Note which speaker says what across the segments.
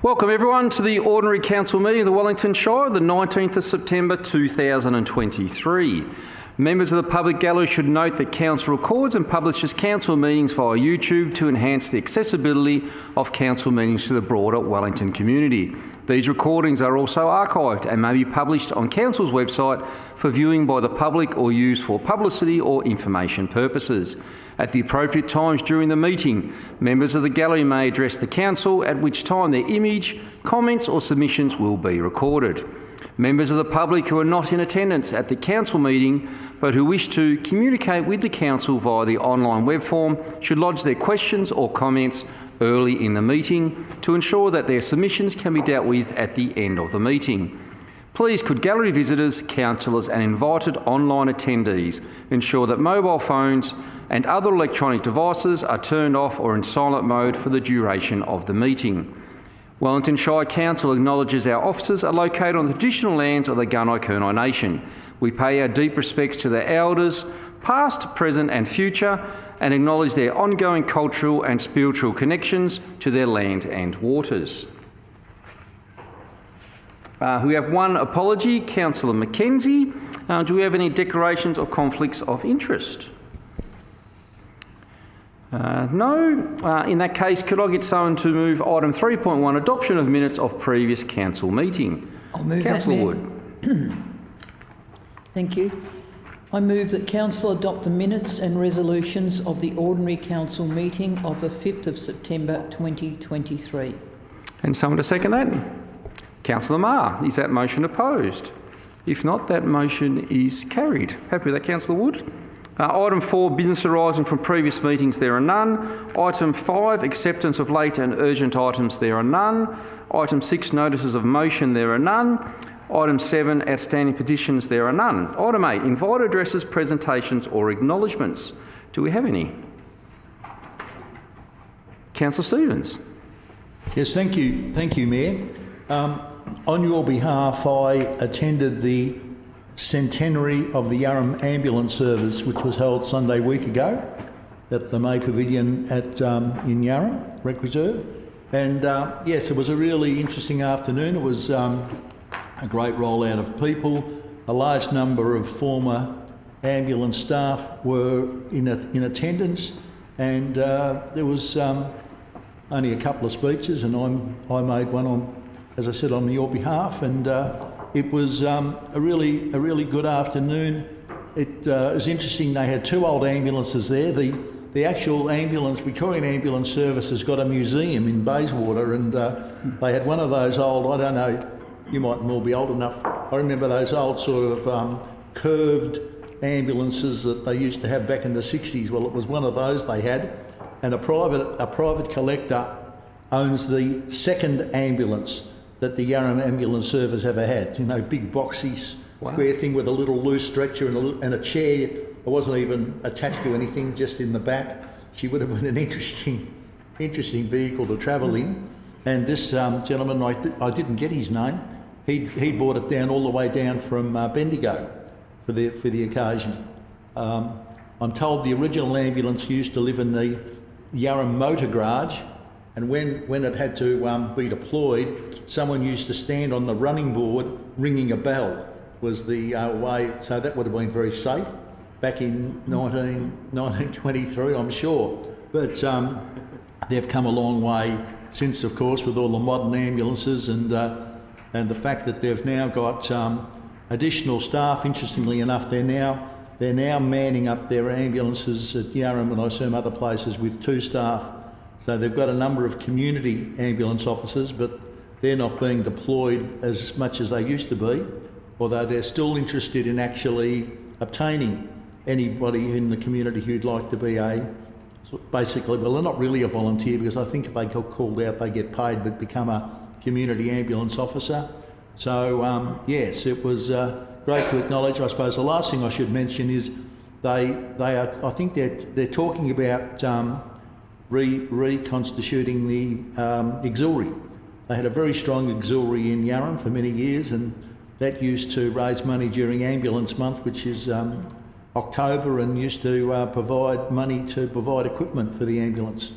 Speaker 1: Welcome everyone to the Ordinary Council meeting of the Wellington Shire, the 19th of September 2023. Members of the public gallery should note that Council records and publishes Council meetings via YouTube to enhance the accessibility of Council meetings to the broader Wellington community. These recordings are also archived and may be published on Council's website for viewing by the public or used for publicity or information purposes. At the appropriate times during the meeting, members of the gallery may address the Council, at which time their image, comments or submissions will be recorded. Members of the public who are not in attendance at the Council meeting but who wish to communicate with the Council via the online web form should lodge their questions or comments early in the meeting to ensure that their submissions can be dealt with at the end of the meeting. Please could gallery visitors, councillors and invited online attendees ensure that mobile phones and other electronic devices are turned off or in silent mode for the duration of the meeting. Wellington Shire Council acknowledges our offices are located on the traditional lands of the Gunai-Kurnai Nation. We pay our deep respects to their elders, past, present and future, and acknowledge their ongoing cultural and spiritual connections to their land and waters. We have one apology, Councillor Mackenzie. Do we have any declarations of conflicts of interest? No. In that case, could I get someone to move item 3.1, adoption of minutes of previous council meeting?
Speaker 2: I'll move
Speaker 1: Councillor
Speaker 2: that,
Speaker 1: Wood.
Speaker 2: Thank you. I move that Council adopt the minutes and resolutions of the ordinary council meeting of the 5th of September 2023. And
Speaker 1: someone to second that? Councillor Marr. Is that motion opposed? If not, that motion is carried. Happy with that, Councillor Wood? Item 4, business arising from previous meetings, there are none. Item 5, acceptance of late and urgent items, there are none. Item 6, notices of motion, there are none. Item 7, outstanding petitions, there are none. Item 8, invited addresses, presentations or acknowledgements. Do we have any? Councillor Stevens.
Speaker 3: Yes, thank you. Thank you, Mayor. On your behalf, I attended the centenary of the Yarram Ambulance Service, which was held Sunday week ago at the May Pavilion in Yarram Rec Reserve. And yes, it was a really interesting afternoon. It was a great rollout of people. A large number of former ambulance staff were in attendance, and there was only a couple of speeches, and I made one on, as I said, on your behalf, and it was a really good afternoon. It was interesting. They had two old ambulances there. The actual ambulance, Victorian Ambulance Service, has got a museum in Bayswater, and they had one of those old, I don't know, you might all be old enough. I remember those old sort of curved ambulances that they used to have back in the 60s. Well, it was one of those they had, and a private collector owns the second ambulance that the Yarram Ambulance Service ever had. You know, big boxy square thing with a little loose stretcher and a chair. It wasn't even attached to anything, just in the back. She would have been an interesting vehicle to travel in. And this gentleman, I didn't get his name. He brought it down all the way down from Bendigo for the occasion. I'm told the original ambulance used to live in the Yarram Motor Garage, and when it had to be deployed, someone used to stand on the running board ringing a bell was the way, so that would have been very safe back in 1923, I'm sure. But they've come a long way since, of course, with all the modern ambulances and the fact that they've now got additional staff. Interestingly enough, they're now manning up their ambulances at Yarram and I assume other places with 2 staff. So they've got a number of community ambulance officers, but they're not being deployed as much as they used to be, although they're still interested in actually obtaining anybody in the community who'd like to be basically, well, they're not really a volunteer, because I think if they got called out, they get paid, but become a community ambulance officer. So yes, it was great to acknowledge. I suppose the last thing I should mention is they are, I think they're talking about reconstituting the auxiliary. They had a very auxiliary auxiliary in Yarram for many years, and that used to raise money during Ambulance Month, which is October, and used to provide money to provide equipment for the ambulance.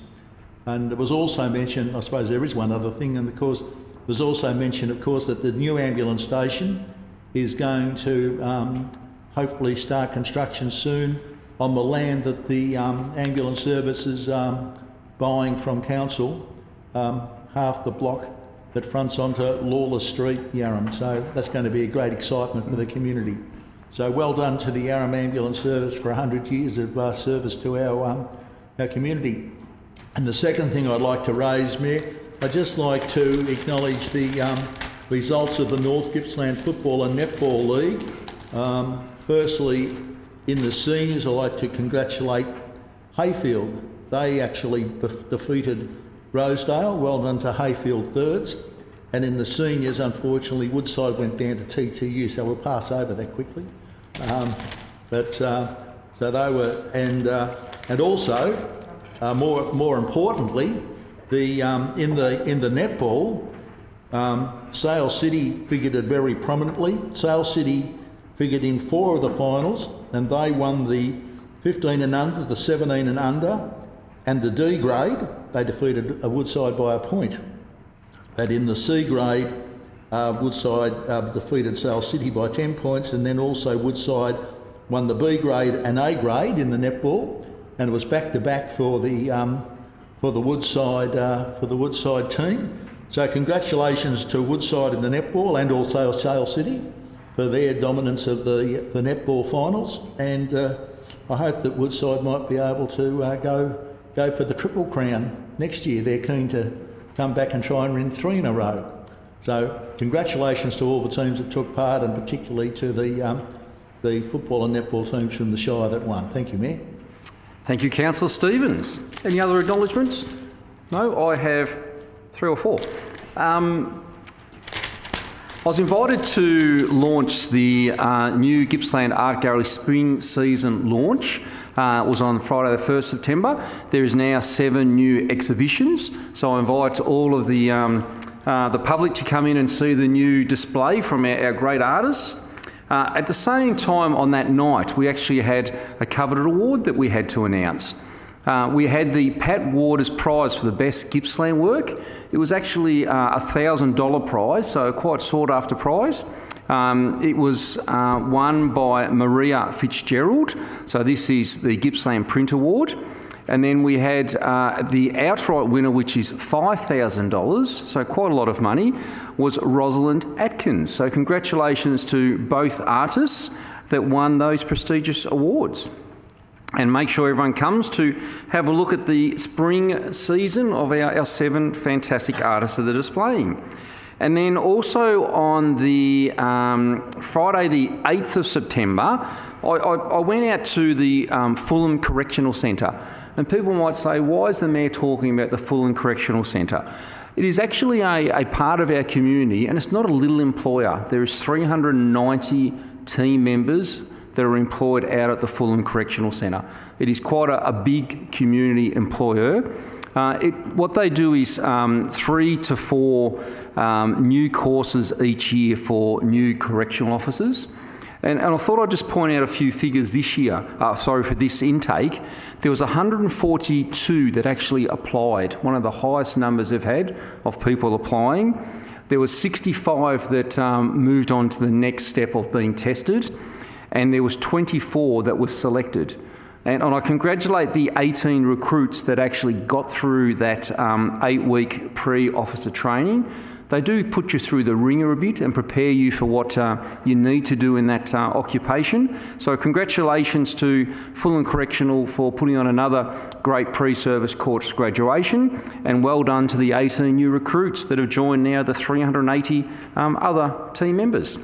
Speaker 3: And there was also mentioned, I suppose there is one other thing, and of course, there's also mentioned, of course, that the new ambulance station is going to hopefully start construction soon on the land that the ambulance service is buying from council, half the block that fronts onto Lawless Street, Yarram. So that's going to be a great excitement for the community. So well done to the Yarram Ambulance Service for 100 years of service to our community. And the second thing I'd like to raise, Mayor, I'd just like to acknowledge the results of the North Gippsland Football and Netball League. Firstly, in the seniors, I'd like to congratulate Heyfield. They actually defeated Rosedale. Well done to Heyfield thirds. And in the seniors, unfortunately, Woodside went down to TTU, so we'll pass over that quickly. So they were, and also, more importantly, the in the netball, Sale City figured it very prominently. Sale City figured in 4 of the finals, and they won the 15 and under, the 17 and under, and the D grade. They defeated Woodside by a point. But in the C grade, Woodside defeated Sale City by 10 points, and then also Woodside won the B grade and A grade in the netball, and it was back to back for the Woodside team. So congratulations to Woodside in the netball and also Sale City for their dominance of the netball finals, and I hope that Woodside might be able to go for the Triple Crown next year. They're keen to come back and try and win 3 in a row. So congratulations to all the teams that took part, and particularly to the football and netball teams from the Shire that won. Thank you, Mayor.
Speaker 1: Thank you, Councillor Stevens. Any other acknowledgements? No, I have 3 or 4. I was invited to launch the new Gippsland Art Gallery Spring Season launch. It was on Friday the 1st September. There is now 7 new exhibitions, so I invite all of the public to come in and see the new display from our great artists. At the same time on that night, we actually had a coveted award that we had to announce. We had the Pat Waters Prize for the best Gippsland work. It was actually a $1,000 prize, so quite sought after prize. It was won by Maria Fitzgerald, so this is the Gippsland Print Award. And then we had the outright winner, which is $5,000, so quite a lot of money, was Rosalind Atkins. So congratulations to both artists that won those prestigious awards. And make sure everyone comes to have a look at the spring season of our 7 fantastic artists that are displaying. And then also on the Friday the 8th of September, I went out to the Fulham Correctional Centre. And people might say, why is the Mayor talking about the Fulham Correctional Centre? It is actually a part of our community, and it's not a little employer. There is 390 team members that are employed out at the Fulham Correctional Centre. It is quite a big community employer. What they do is 3 to 4 new courses each year for new correctional officers. And I thought I'd just point out a few figures this year, for this intake. There was 142 that actually applied, one of the highest numbers they've had of people applying. There was 65 that moved on to the next step of being tested, and there was 24 that were selected. And I congratulate the 18 recruits that actually got through that 8-week pre-officer training. They do put you through the ringer a bit and prepare you for what you need to do in that occupation. So congratulations to Fulham Correctional for putting on another great pre-service course graduation, and well done to the 18 new recruits that have joined now the 380 other team members.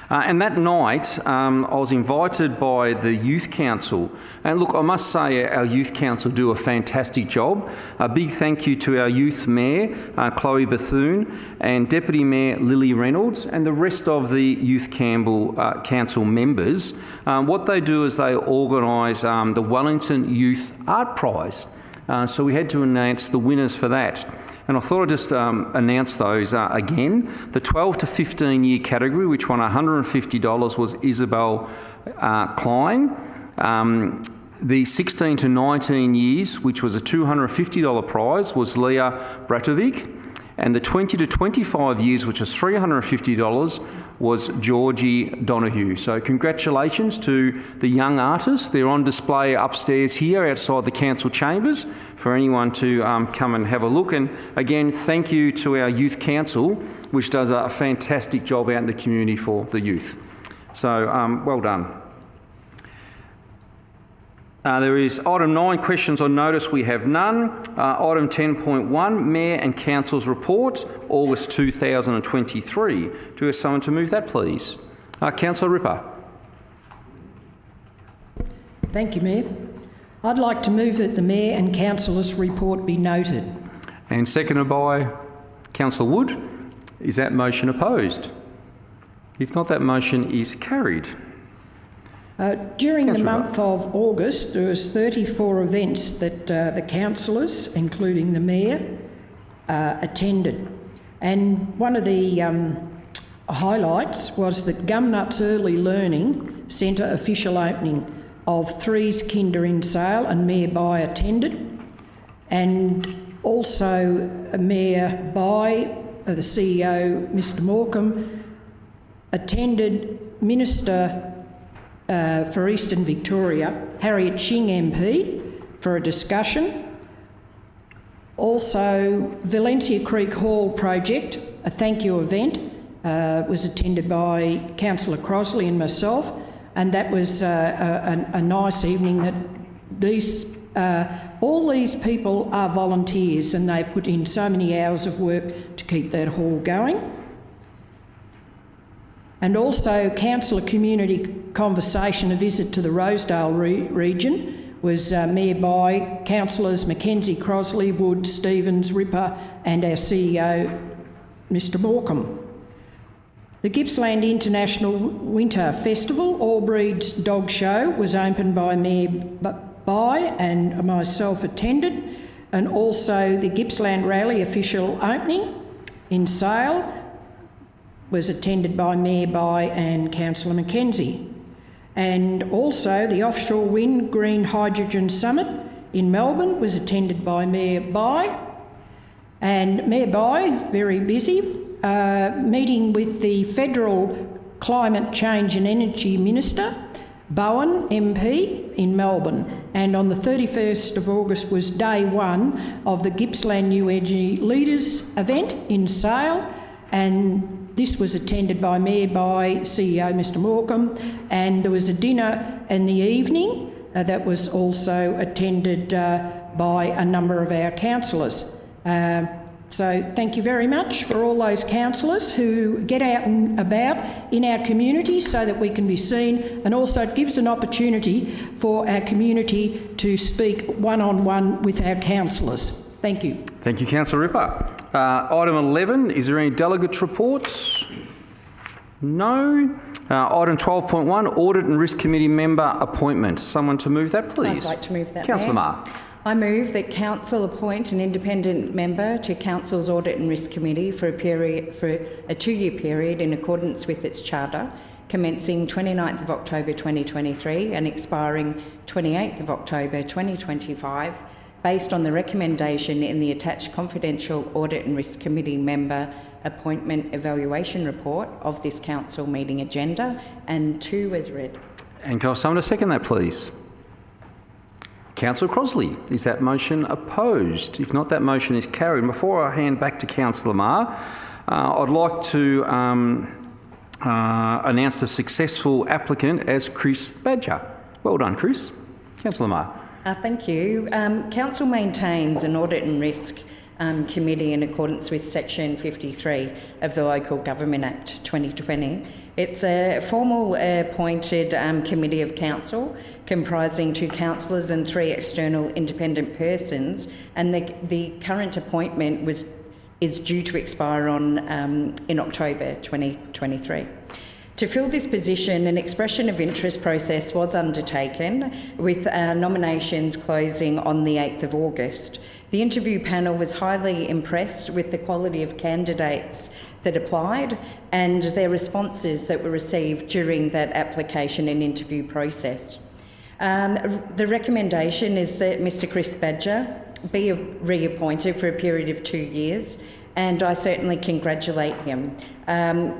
Speaker 1: And that night, I was invited by the Youth Council. And look, I must say our Youth Council do a fantastic job. A big thank you to our Youth Mayor, Chloe Bethune, and Deputy Mayor Lily Reynolds, and the rest of the Youth Council members. What they do is they organise the Wellington Youth Art Prize. So we had to announce the winners for that. And I thought I'd just announce those again. The 12 to 15 year category, which won $150, was Isabel Klein. The 16 to 19 years, which was a $250 prize, was Leah Bratovic, and the 20 to 25 years, which was $350, was Georgie Donoghue. So congratulations to the young artists. They're on display upstairs here outside the council chambers for anyone to come and have a look. And again, thank you to our youth council, which does a fantastic job out in the community for the youth. So well done. There is item 9, questions on notice. We have none. Item 10.1, Mayor and Council's report, August 2023. Do we have someone to move that, please? Councillor Ripper.
Speaker 4: Thank you, Mayor. I'd like to move that the Mayor and Councillor's report be noted.
Speaker 1: And seconded by Councillor Wood. Is that motion opposed? If not, that motion is carried.
Speaker 4: During the month of August, there was 34 events that the councillors, including the Mayor, attended. And one of the highlights was that Gumnuts Early Learning Centre official opening of Threes Kinder in Sale, and Mayor By attended. And also Mayor By, the CEO, Mr Morecambe, attended. Minister for Eastern Victoria, Harriet Shing MP, for a discussion. Also, Valencia Creek Hall project, a thank you event, was attended by Councillor Crosley and myself, and that was a nice evening. That all these people are volunteers, and they put in so many hours of work to keep that hall going. And also Councillor Community Conversation, a visit to the Rosedale region, was Mayor By, Councillors Mackenzie, Crosley, Wood, Stevens, Ripper, and our CEO, Mr Morecambe. The Gippsland International Winter Festival, All Breeds Dog Show, was opened by Mayor By and myself attended, and also the Gippsland Rally official opening in Sale was attended by Mayor By and Councillor Mackenzie. And also the Offshore Wind Green Hydrogen Summit in Melbourne was attended by Mayor By. And Mayor By, very busy, meeting with the Federal Climate Change and Energy Minister, Bowen MP, in Melbourne. And on the 31st of August was day one of the Gippsland New Energy Leaders event in Sale, and this was attended by Mayor By, CEO Mr Morecambe, and there was a dinner in the evening that was also attended by a number of our councillors. So thank you very much for all those councillors who get out and about in our community so that we can be seen, and also it gives an opportunity for our community to speak one-on-one with our councillors. Thank you.
Speaker 1: Thank you, Councillor Ripper. Item 11, is there any delegates reports? No. Item 12.1, Audit and Risk Committee member appointment. Someone to move that, please.
Speaker 5: I'd like to move that,
Speaker 1: Councillor
Speaker 5: Mayor.
Speaker 1: Marr.
Speaker 5: I move that Council appoint an independent member to Council's Audit and Risk Committee for a 2-year period in accordance with its charter, commencing 29th of October 2023 and expiring 28th of October 2025, based on the recommendation in the attached confidential Audit and Risk Committee member appointment evaluation report of this council meeting agenda, and 2 as read.
Speaker 1: And can I have someone to second that, please? Councillor Crosley, is that motion opposed? If not, that motion is carried. Before I hand back to Councillor Marr, I'd like to announce the successful applicant as Chris Badger. Well done, Chris. Councillor Marr.
Speaker 5: Thank you. Council maintains an Audit and Risk Committee in accordance with Section 53 of the Local Government Act 2020. It's a formal appointed committee of council comprising 2 councillors and 3 external independent persons, and the current appointment is due to expire in October 2023. To fill this position, an expression of interest process was undertaken, with nominations closing on the 8th of August. The interview panel was highly impressed with the quality of candidates that applied and their responses that were received during that application and interview process. The recommendation is that Mr Chris Badger be reappointed for a period of 2 years, and I certainly congratulate him.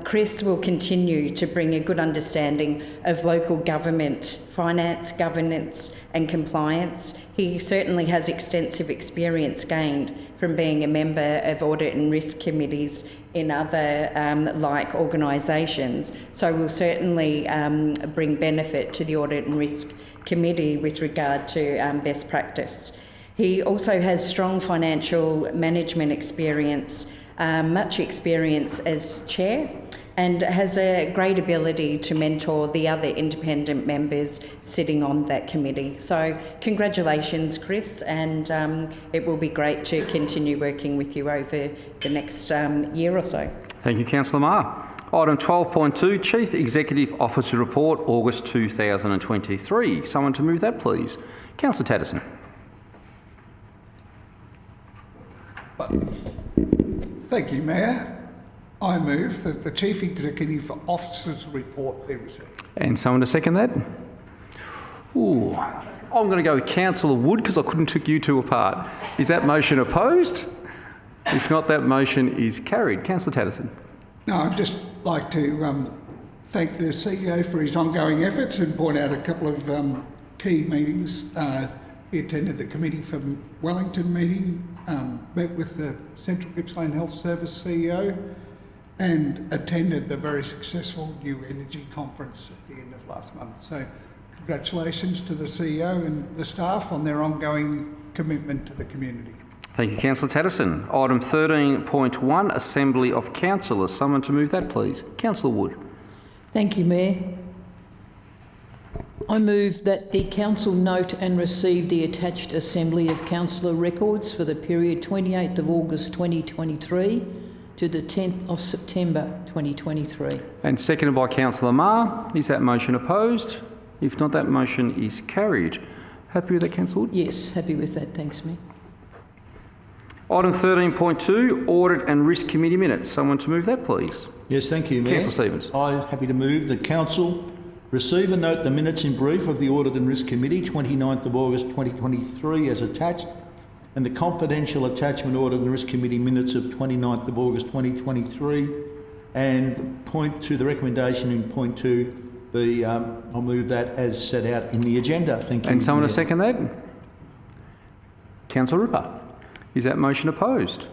Speaker 5: Chris will continue to bring a good understanding of local government, finance, governance and compliance. He certainly has extensive experience gained from being a member of audit and risk committees in other like organisations, so will certainly bring benefit to the audit and risk committee with regard to best practice. He also has strong financial management experience, much experience as chair, and has a great ability to mentor the other independent members sitting on that committee. So congratulations, Chris, and it will be great to continue working with you over the next year or so.
Speaker 1: Thank you, Councillor Maher. Item 12.2, Chief Executive Officer Report, August 2023. Someone to move that, please. Councillor Tatterson.
Speaker 6: Thank you, Mayor. I move that the Chief Executive Officer's report be received.
Speaker 1: And someone to second that? Ooh, I'm going to go with Councillor Wood because I couldn't take you two apart. Is that motion opposed? If not, that motion is carried. Councillor Tatterson.
Speaker 6: No, I'd just like to thank the CEO for his ongoing efforts and point out a couple of key meetings. He attended the Committee for Wellington meeting, met with the Central Gippsland Health Service CEO, and attended the very successful New Energy Conference at the end of last month. So congratulations to the CEO and the staff on their ongoing commitment to the community.
Speaker 1: Thank you, Councillor Tatterson. Item 13.1, Assembly of Councillors. Someone to move that, please. Councillor Wood.
Speaker 2: Thank you, Mayor. I move that the Council note and receive the attached Assembly of Councillor records for the period 28th of August 2023 to the 10th of September 2023.
Speaker 1: And seconded by Councillor Maher. Is that motion opposed? If not, that motion is carried. Happy with that, Councillor Wood?
Speaker 2: Yes, happy with that. Thanks, Mayor.
Speaker 1: Item 13.2, Audit and Risk Committee Minutes. Someone to move that, please.
Speaker 3: Yes, thank you, Mayor.
Speaker 1: Councillor Stevens.
Speaker 3: I'm happy to move that Council receive and note the minutes in brief of the Audit and Risk Committee, 29th of August 2023 as attached, and the confidential attachment Audit and Risk Committee minutes of 29th of August 2023, and point to the recommendation in point 2, I'll move that as set out in the agenda. Thank you.
Speaker 1: And someone
Speaker 3: Mayor.
Speaker 1: to second that? Councillor Ripper. Is that motion opposed?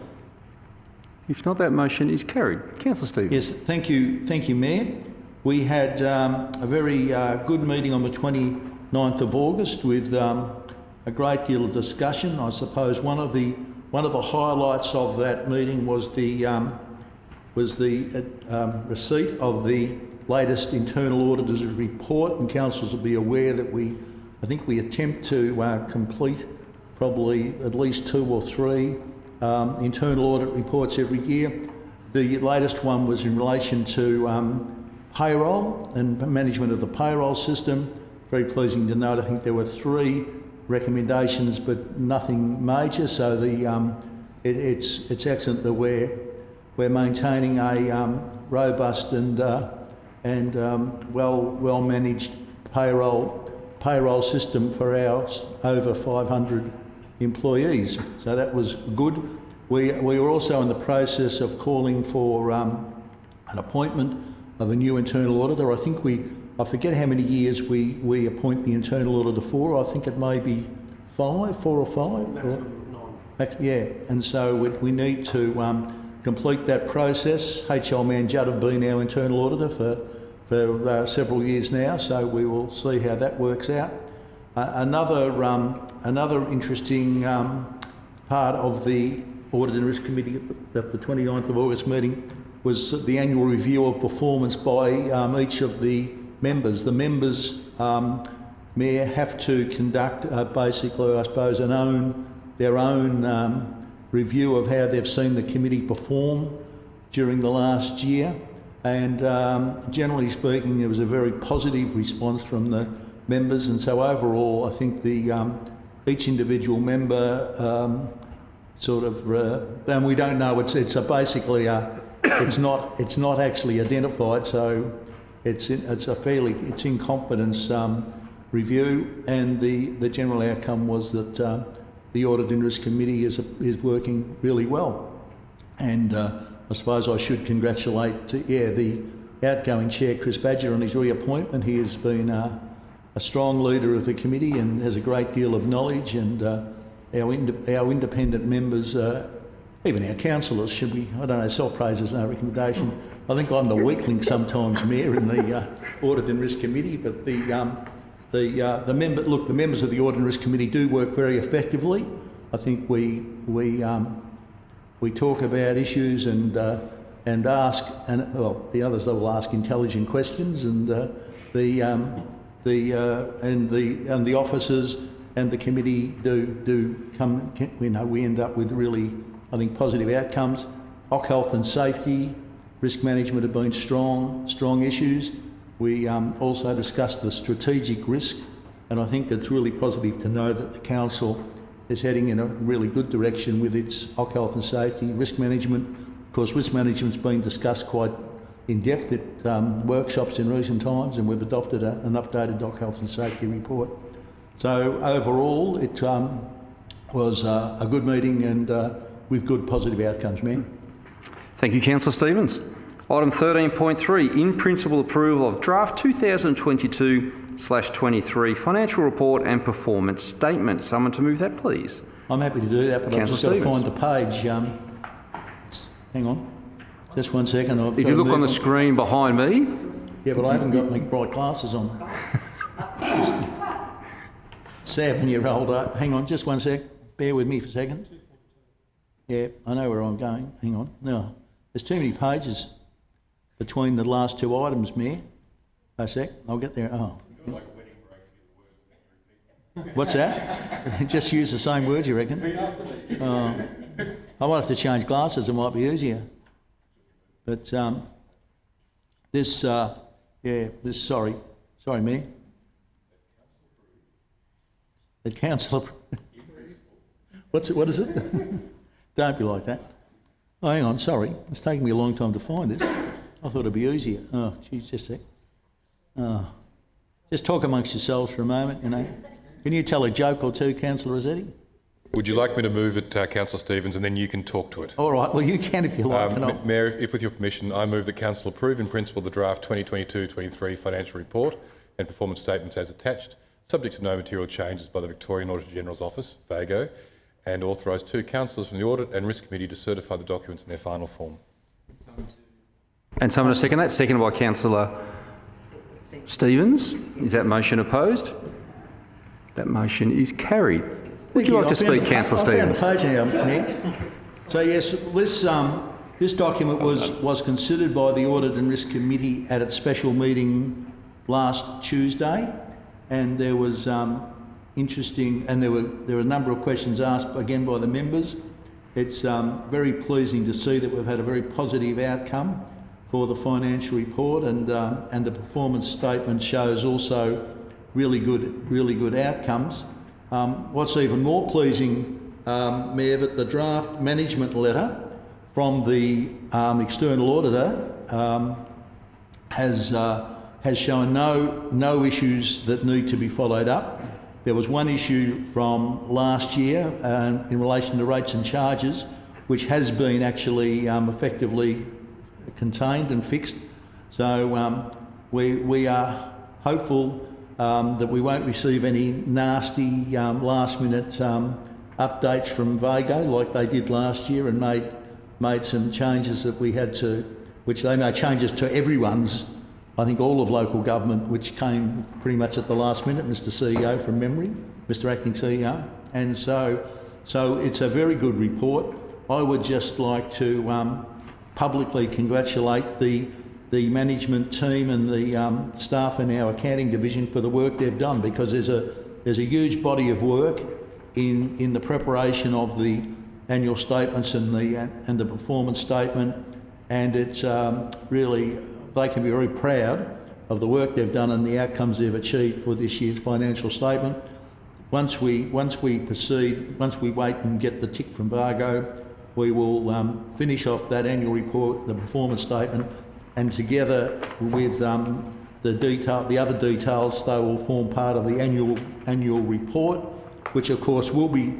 Speaker 1: If not, that motion is carried. Councillor Stevens.
Speaker 3: Yes, thank you, Mayor. We had a very good meeting on the 29th of August with a great deal of discussion. I suppose one of the highlights of that meeting was the receipt of the latest internal auditor's report, and councillors will be aware that I think we attempt to complete probably at least 2 or 3 internal audit reports every year. The latest one was in relation to payroll and management of the payroll system. Very pleasing to note, I think there were 3 recommendations but nothing major, so it's excellent that we're maintaining a robust and well managed payroll system for our over 500 employees. So that was good. We were also in the process of calling for an appointment of a new internal auditor. I forget how many years we appoint the internal auditor for. I think it may be 4 or 5.
Speaker 7: Maximum 9.
Speaker 3: Yeah, and so we need to complete that process. HL Man Judd have been our internal auditor for several years now, so we will see how that works out. Another interesting part of the Audit and Risk Committee at the 29th of August meeting was the annual review of performance by each of the members. The members, Mayor, have to conduct basically, I suppose, their own review of how they've seen the committee perform during the last year. And generally speaking, there was a very positive response from the members, and so overall, I think each individual member and we don't know. It's not actually identified, so it's in confidence review, and the general outcome was that the Audit and Risk Committee is working really well. And I suppose I should congratulate the outgoing Chair, Chris Badger, on his reappointment. He has been a strong leader of the committee and has a great deal of knowledge, and our independent members, even our councillors, should be, I don't know, self-praise is no recommendation. I think I'm the weak link sometimes, Mayor, in the Audit and Risk Committee, but the members of the Audit and Risk Committee do work very effectively. I think we talk about issues and ask, and well, the others, they will ask intelligent questions, and the officers and the committee do come. We end up with really, I think, positive outcomes. Health and safety, risk management have been strong issues. We also discussed the strategic risk, and I think it's really positive to know that the council is heading in a really good direction with its health and safety, risk management. Of course, risk management's been discussed quite in depth at workshops in recent times, and we've adopted an updated health and safety report. So overall, it was a good meeting and with good positive outcomes, Mayor.
Speaker 1: Thank you, Councillor Stevens. Item 13.3, in principle approval of draft 2022/23 financial report and performance statement. Someone to move that, please.
Speaker 3: I'm happy to do that, but I've just got to find the page. Hang on, just 1 second.
Speaker 1: If you look on the screen behind me.
Speaker 3: Yeah, but I haven't got my bright glasses on. Sad when you're older. Hang on, just 1 sec. Bear with me for a second. Yeah, I know where I'm going. Hang on. No, there's too many pages between the last two items, Mayor. A sec, I'll get there. Oh. What's that? Just use the same words, you reckon? I might have to change glasses, it might be easier. But sorry, Mayor. The council. What is it? Don't be like that. Oh, hang on, sorry. It's taking me a long time to find this. I thought it'd be easier. Oh, geez, just a sec. Oh. Just talk amongst yourselves for a moment, you know. Can you tell a joke or two, Councillor Rossetti?
Speaker 7: Would you like me to move it, Councillor Stevens, and then you can talk to it?
Speaker 3: All right, well, you can if you like.
Speaker 7: Mayor, if with your permission, I move that Council approve in principle the draft 2022/23 financial report and performance statements as attached, subject to no material changes by the Victorian Auditor General's Office, VAGO, and authorise two councillors from the Audit and Risk Committee to certify the documents in their final form.
Speaker 1: And someone to second that? Seconded by Councillor Stevens. Is that motion opposed? That motion is carried. Would you like to speak, Councillor Stevens?
Speaker 3: I found the page now, Mayor. So yes, this document was considered by the Audit and Risk Committee at its special meeting last Tuesday, and there was interesting, and there were a number of questions asked again by the members. It's very pleasing to see that we've had a very positive outcome for the financial report, and the performance statement shows also really good outcomes. What's even more pleasing, Mayor, that the draft management letter from the external auditor has shown no issues that need to be followed up. There was one issue from last year in relation to rates and charges, which has been actually effectively contained and fixed. So we are hopeful that we won't receive any nasty last-minute updates from VAGO like they did last year and made some changes that we had to, which they made changes to everyone's, I think all of local government, which came pretty much at the last minute, Mr CEO from memory, Mr Acting CEO. And so it's a very good report. I would just like to publicly congratulate the management team and the staff in our accounting division for the work they've done, because there's a huge body of work in the preparation of the annual statements and the performance statement, and it's really, they can be very proud of the work they've done and the outcomes they've achieved for this year's financial statement. Once we proceed, once we wait and get the tick from VAGO, we will finish off that annual report, the performance statement, and together with the other details, they will form part of the annual report, which of course will be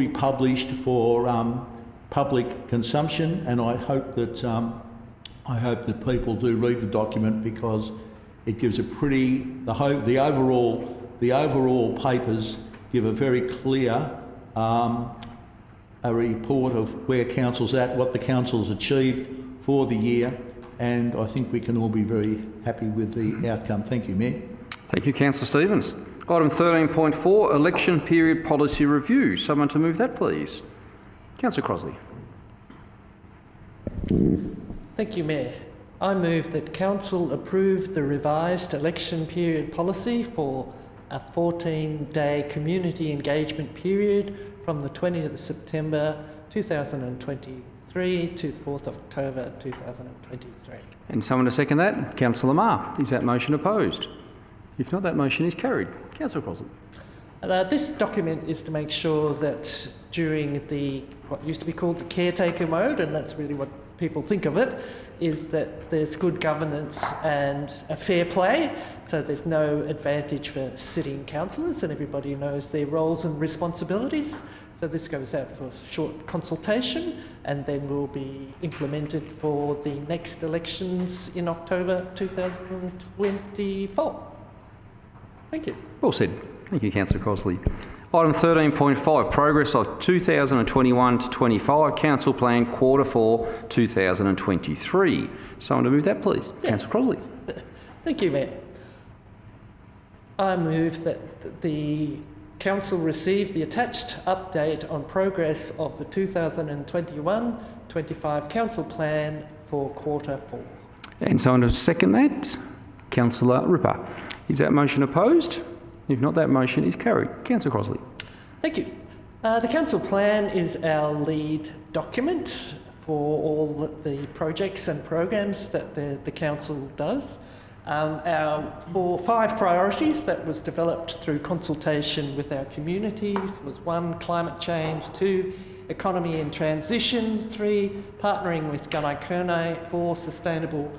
Speaker 3: published for public consumption, and I hope that people do read the document, because it gives the overall papers give a very clear a report of where council's at, what the council's achieved for the year, and I think we can all be very happy with the outcome. Thank you, Mayor.
Speaker 1: Thank you, Councillor Stevens. Item 13.4, Election Period Policy Review. Someone to move that, please. Councillor Crosley.
Speaker 8: Thank you, Mayor. I move that Council approve the revised election period policy for a 14-day community engagement period from the 20th of September 2023 to 4th of October 2023.
Speaker 1: And someone to second that? Councillor Marr. Is that motion opposed? If not, that motion is carried. Councillor Crosley.
Speaker 8: This document is to make sure that during what used to be called the caretaker mode, and that's really what people think of it, is that there's good governance and a fair play, so there's no advantage for sitting councillors and everybody knows their roles and responsibilities. So this goes out for short consultation and then will be implemented for the next elections in October 2024. Thank you.
Speaker 1: Well said. Thank you, Councillor Crosley. Item 13.5, Progress of 2021 to 25 Council Plan Quarter 4 2023. Someone to move that, please. Yeah. Councillor Crosley.
Speaker 8: Thank you, Mayor. I move that the Council receive the attached update on progress of the 2021-25 Council Plan for Quarter 4.
Speaker 1: And someone to second that? Councillor Ripper. Is that motion opposed? If not, that motion is carried. Councillor Crosley.
Speaker 8: Thank you. The Council Plan is our lead document for all the projects and programs that the Council does. Our 5 priorities that was developed through consultation with our community was 1, climate change, 2, economy and transition, 3, partnering with Gunai Kurnai, 4, sustainable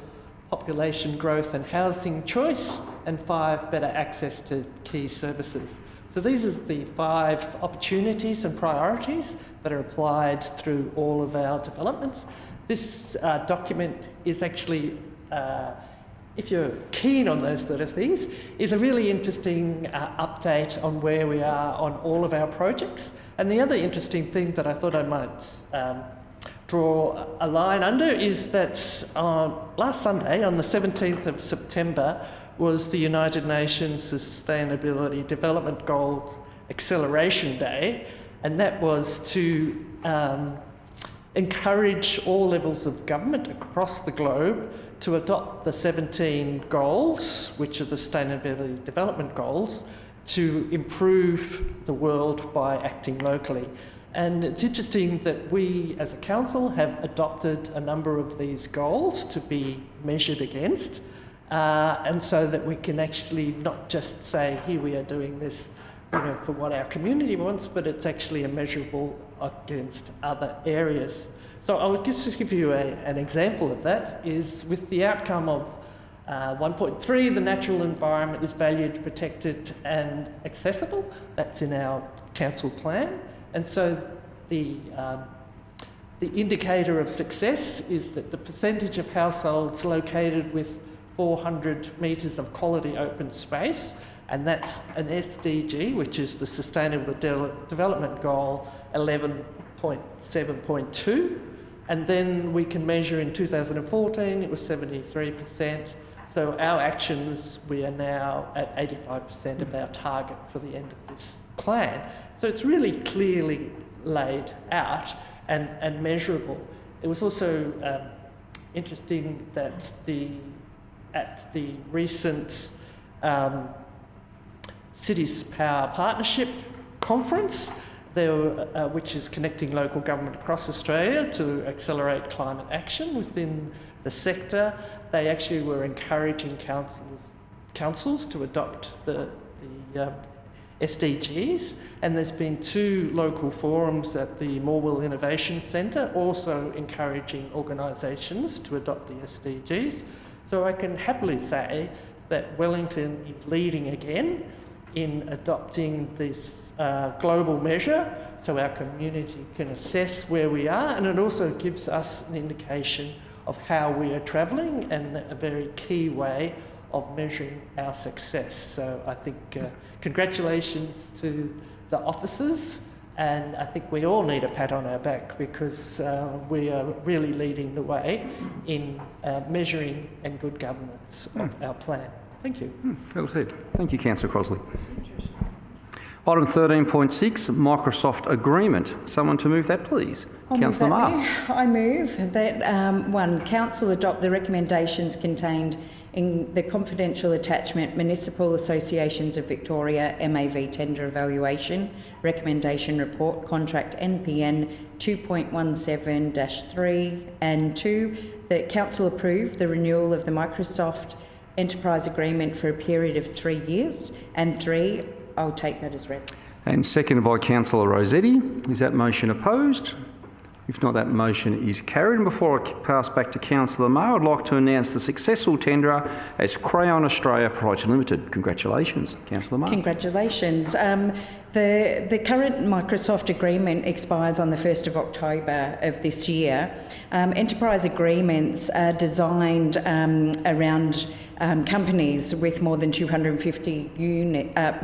Speaker 8: population growth and housing choice, and 5, better access to key services. So these are the 5 opportunities and priorities that are applied through all of our developments. This document is actually, if you're keen on those sort of things, is a really interesting update on where we are on all of our projects. And the other interesting thing that I thought I might draw a line under is that last Sunday, on the 17th of September, was the United Nations Sustainability Development Goals Acceleration Day, and that was to encourage all levels of government across the globe to adopt the 17 goals, which are the Sustainability Development Goals, to improve the world by acting locally. And it's interesting that we as a council have adopted a number of these goals to be measured against, and so that we can actually not just say, here we are doing this, for what our community wants, but it's actually a measurable against other areas. So I'll just give you an example of that, is with the outcome of 1.3, the natural environment is valued, protected and accessible. That's in our council plan. And so the indicator of success is that the percentage of households located with 400 metres of quality open space, and that's an SDG, which is the Sustainable Development Goal 11.7.2. And then we can measure in 2014, it was 73%. So our actions, we are now at 85% of our target for the end of this plan. So it's really clearly laid out and measurable. It was also interesting that at the recent Cities Power Partnership Conference, which is connecting local government across Australia to accelerate climate action within the sector, they actually were encouraging councils to adopt the SDGs, and there's been 2 local forums at the Morwell Innovation Centre also encouraging organisations to adopt the SDGs. So I can happily say that Wellington is leading again in adopting this global measure so our community can assess where we are, and it also gives us an indication of how we are travelling and a very key way of measuring our success. So I think congratulations to the officers, and I think we all need a pat on our back because we are really leading the way in measuring and good governance of our plan. Thank you.
Speaker 1: Well said. Thank you, Councillor Crosley. Item 13.6, Microsoft Agreement. Someone to move that, please. Councillor Marr.
Speaker 5: I move that 1. Council adopt the recommendations contained in the confidential attachment Municipal Associations of Victoria MAV Tender Evaluation Recommendation Report Contract NPN 2.17-3, and 2. That Council approve the renewal of the Microsoft Enterprise Agreement for a period of 3 years, and 3. I'll take that as read.
Speaker 1: And seconded by Councillor Rossetti. Is that motion opposed? If not, that motion is carried. And before I pass back to Councillor Marr, I'd like to announce the successful tenderer as Crayon Australia Proprietary Limited. Congratulations, Councillor Marr.
Speaker 5: Congratulations. The current Microsoft agreement expires on the 1st of October of this year. Enterprise agreements are designed around companies with more than 250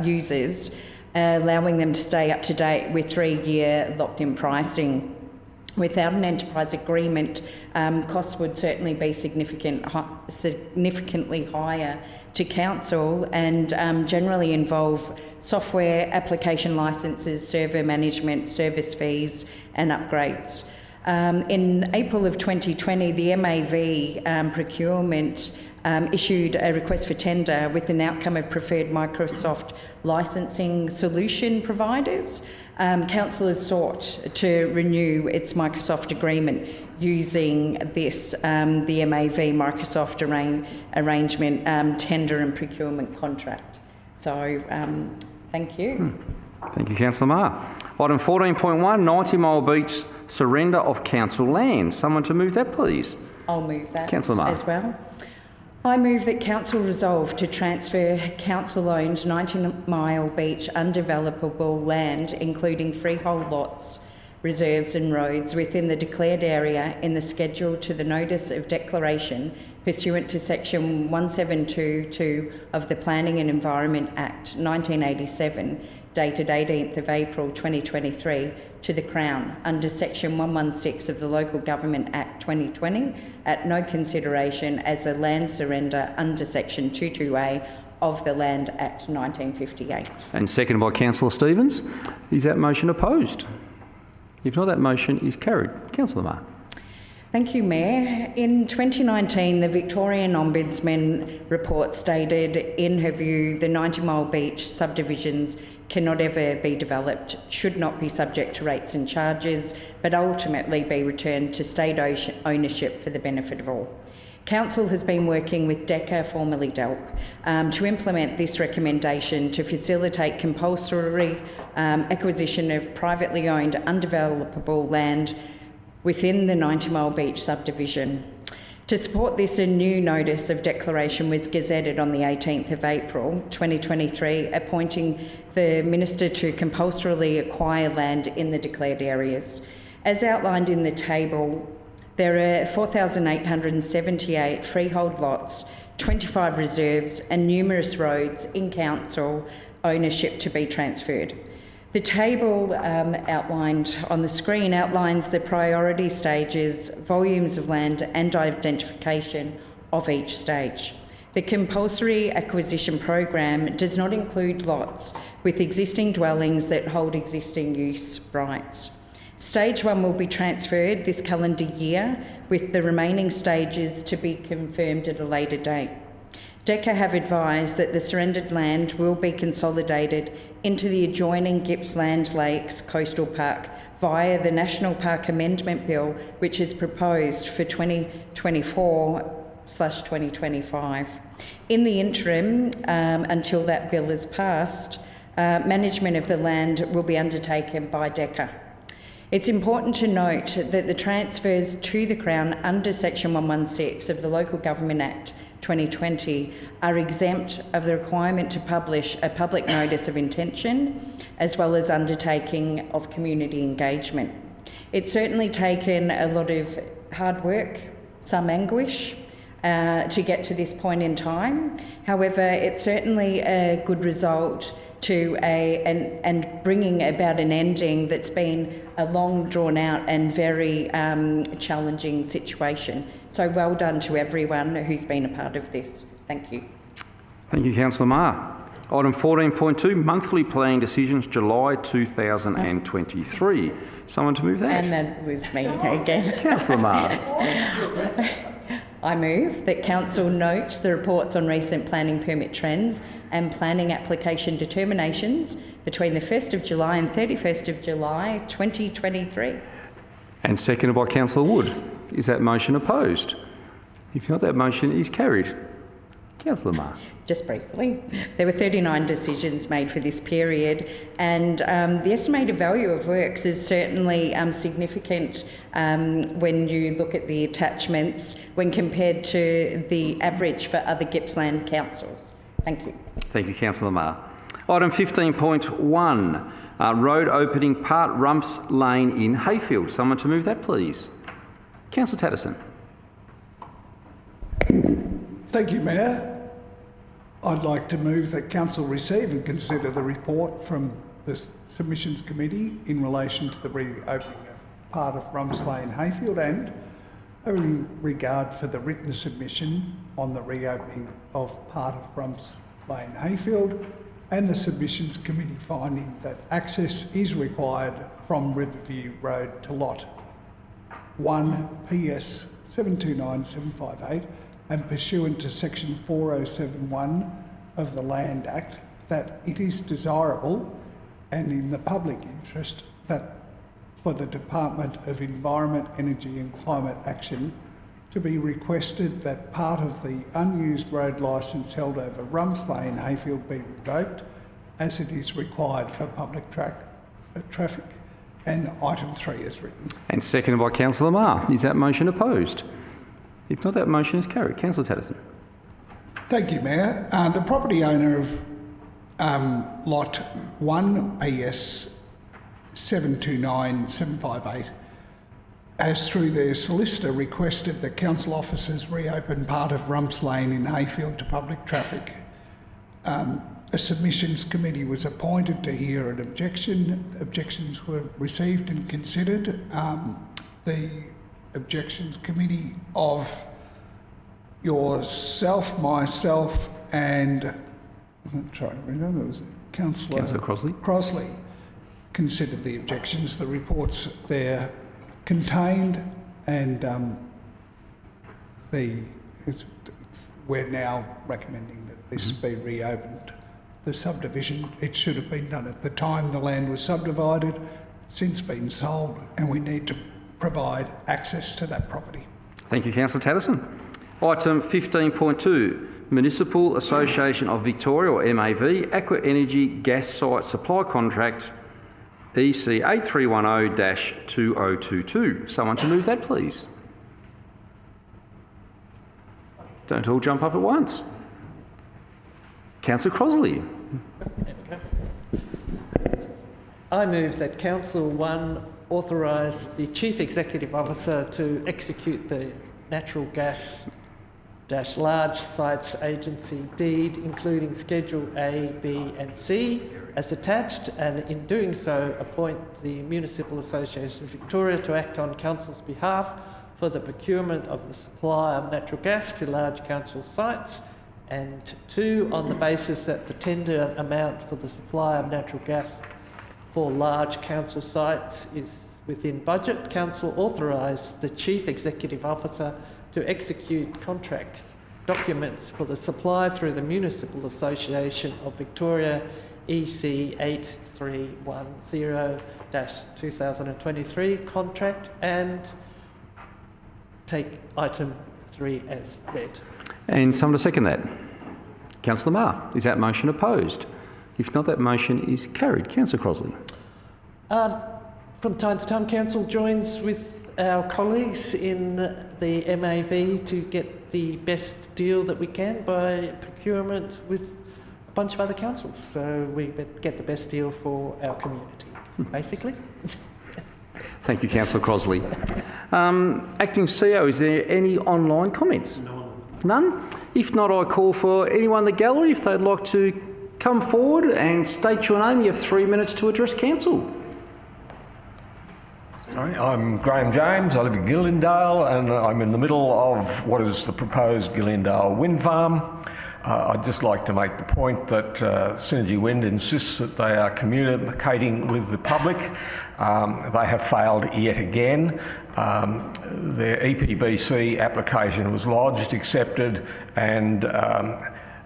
Speaker 5: users, allowing them to stay up to date with 3-year locked-in pricing. Without an enterprise agreement, costs would certainly be significantly higher to council and generally involve software, application licences, server management, service fees and upgrades. In April of 2020, the MAV procurement issued a request for tender with an outcome of preferred Microsoft licensing solution providers. Councillors sought to renew its Microsoft agreement using this, the MAV Microsoft arrangement tender and procurement contract. So, thank you.
Speaker 1: Thank you, Councillor Marr. Item 14.1, 90 Mile Beach surrender of council land. Someone to move that, please.
Speaker 5: I'll move that
Speaker 1: Councillor Marr.
Speaker 5: as well. I move that Council resolve to transfer council-owned 90 Mile Beach undevelopable land, including freehold lots, reserves and roads within the declared area in the schedule to the notice of declaration pursuant to section 1722 of the Planning and Environment Act 1987, dated 18th of April 2023, to the Crown under section 116 of the Local Government Act 2020 at no consideration as a land surrender under section 22A of the Land Act 1958.
Speaker 1: And seconded by Councillor Stevens. Is that motion opposed? If not, that motion is carried. Councillor Marr.
Speaker 5: Thank you, Mayor. In 2019, the Victorian Ombudsman report stated, in her view, the 90 Mile Beach subdivisions cannot ever be developed, should not be subject to rates and charges, but ultimately be returned to state ownership for the benefit of all. Council has been working with DECA, formerly DELP, to implement this recommendation to facilitate compulsory acquisition of privately owned undevelopable land within the 90 Mile Beach subdivision. To support this, a new notice of declaration was gazetted on the 18th of April 2023, appointing the Minister to compulsorily acquire land in the declared areas. As outlined in the table, there are 4,878 freehold lots, 25 reserves and numerous roads in council ownership to be transferred. The table outlined on the screen outlines the priority stages, volumes of land and identification of each stage. The compulsory acquisition program does not include lots with existing dwellings that hold existing use rights. Stage 1 will be transferred this calendar year, with the remaining stages to be confirmed at a later date. DECA have advised that the surrendered land will be consolidated into the adjoining Gippsland Lakes Coastal Park via the National Park Amendment Bill, which is proposed for 2024/2025. In the interim, until that bill is passed, management of the land will be undertaken by DECA. It's important to note that the transfers to the Crown under Section 116 of the Local Government Act 2020 are exempt of the requirement to publish a public notice of intention, as well as undertaking of community engagement. It's certainly taken a lot of hard work, some anguish, to get to this point in time. However, it's certainly a good result to and bringing about an ending that's been a long drawn out and very challenging situation. So well done to everyone who's been a part of this. Thank you.
Speaker 1: Thank you, Councillor Marr. Item 14.2, monthly planning decisions, July 2023. Someone to move that?
Speaker 5: And that was me again.
Speaker 1: Councillor Marr.
Speaker 5: I move that Council note the reports on recent planning permit trends and planning application determinations between the 1st of July and 31st of July 2023.
Speaker 1: And seconded by Councillor Wood. Is that motion opposed? If not, that motion is carried. Councillor Marr.
Speaker 5: Just briefly, there were 39 decisions made for this period, and the estimated value of works is certainly significant when you look at the attachments when compared to the average for other Gippsland councils. Thank you.
Speaker 1: Thank you, Councillor Marr. Item 15.1, road opening part Rumpffs Lane in Heyfield. Someone to move that, please. Councillor Tatterson.
Speaker 6: Thank you, Mayor. I'd like to move that Council receive and consider the report from the Submissions Committee in relation to the reopening of part of Rumpffs Lane, Heyfield, and having regard for the written submission on the reopening of part of Rumpffs Lane, Heyfield, and the Submissions Committee finding that access is required from Riverview Road to Lot 1 PS 729758 and pursuant to section 4071 of the Land Act, that it is desirable and in the public interest that for the Department of Environment, Energy and Climate Action to be requested that part of the unused road licence held over Rumpffs Lane, Heyfield be revoked as it is required for public traffic, and item 3 is written.
Speaker 1: And seconded by Councillor Marr. Is that motion opposed? If not, that motion is carried. Councillor Tatterson.
Speaker 6: Thank you, Mayor. The property owner of Lot 1 PS 729758 has, through their solicitor, requested that council officers reopen part of Rumpffs Lane in Heyfield to public traffic. A submissions committee was appointed to hear an objection. Objections were received and considered. The objections committee of yourself, myself, and I'm trying to remember, was it Councillor Crosley considered the objections. The reports there contained, and we're now recommending that this be reopened. The subdivision, it should have been done at the time the land was subdivided, since been sold, and we need to provide access to that property.
Speaker 1: Thank you, Councillor Tatterson. Item 15.2, Municipal Association of Victoria, or MAV, Aqua Energy Gas Site Supply Contract, EC 8310-2022. Someone to move that, please. Don't all jump up at once. Councillor Crosley.
Speaker 8: I move that Council 1 authorise the Chief Executive Officer to execute the Natural Gas Large Sites Agency deed, including Schedule A, B and C as attached, and in doing so appoint the Municipal Association of Victoria to act on Council's behalf for the procurement of the supply of natural gas to large council sites, and 2, on the basis that the tender amount for the supply of natural gas for large council sites is within budget, Council authorise the Chief Executive Officer to execute contracts, documents for the supply through the Municipal Association of Victoria, EC 8310-2023 contract, and take item 3 as read.
Speaker 1: And someone to second that? Councillor Marr. Is that motion opposed? If not, that motion is carried. Councillor Crosley.
Speaker 8: From time to time, Council joins with our colleagues in the MAV to get the best deal that we can by procurement with a bunch of other councils. So we get the best deal for our community, basically.
Speaker 1: Thank you, Councillor Crosley. Acting CEO, is there any online comments? None? If not, I call for anyone in the gallery if they'd like to come forward and state your name. You have 3 minutes to address council.
Speaker 9: Sorry, I'm Graham James. I live in Gillendale and I'm in the middle of what is the proposed Gillendale wind farm. I'd just like to make the point that Synergy Wind insists that they are communicating with the public. They have failed yet again. Their EPBC application was lodged, accepted, and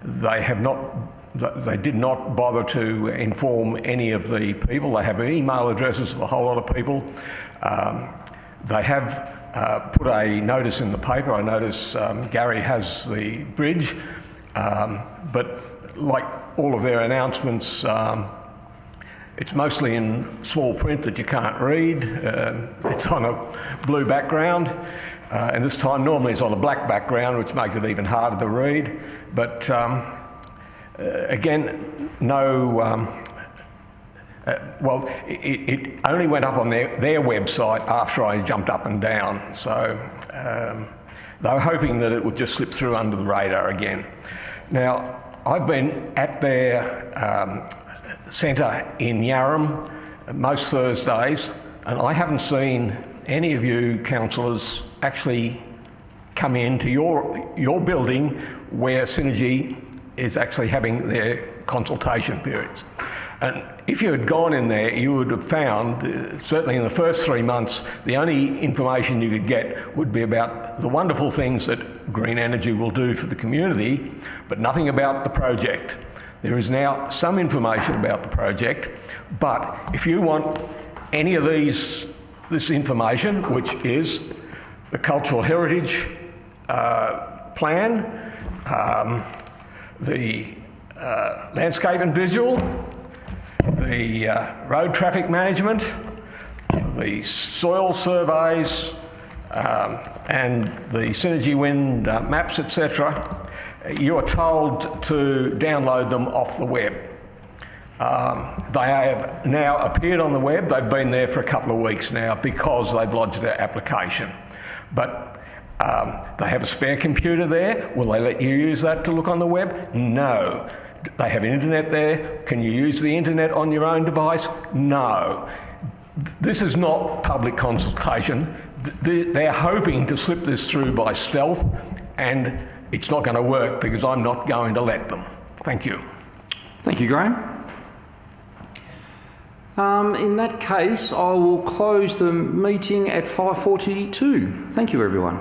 Speaker 9: they did not bother to inform any of the people. They have email addresses of a whole lot of people. They have put a notice in the paper. I notice Gary has the bridge, but like all of their announcements, it's mostly in small print that you can't read. It's on a blue background, and this time normally it's on a black background, which makes it even harder to read. But again, no. Well, it only went up on their website after I jumped up and down, so they were hoping that it would just slip through under the radar again. Now, I've been at their centre in Yarram most Thursdays, and I haven't seen any of you councillors actually come into your building where Synergy is actually having their consultation periods. And if you had gone in there, you would have found, certainly in the first 3 months, the only information you could get would be about the wonderful things that green energy will do for the community, but nothing about the project. There is now some information about the project, but if you want any of this information, which is the cultural heritage plan, the landscape and visual, the road traffic management, the soil surveys, and the Synergy Wind maps, etc., you are told to download them off the web. They have now appeared on the web. They've been there for a couple of weeks now because they've lodged their application. But they have a spare computer there. Will they let you use that to look on the web? No. They have internet there. Can you use the internet on your own device? No. This is not public consultation. They're hoping to slip this through by stealth, and it's not going to work because I'm not going to let them. Thank you.
Speaker 1: Thank you, Graham. In that case, I will close the meeting at 5:42. Thank you, everyone.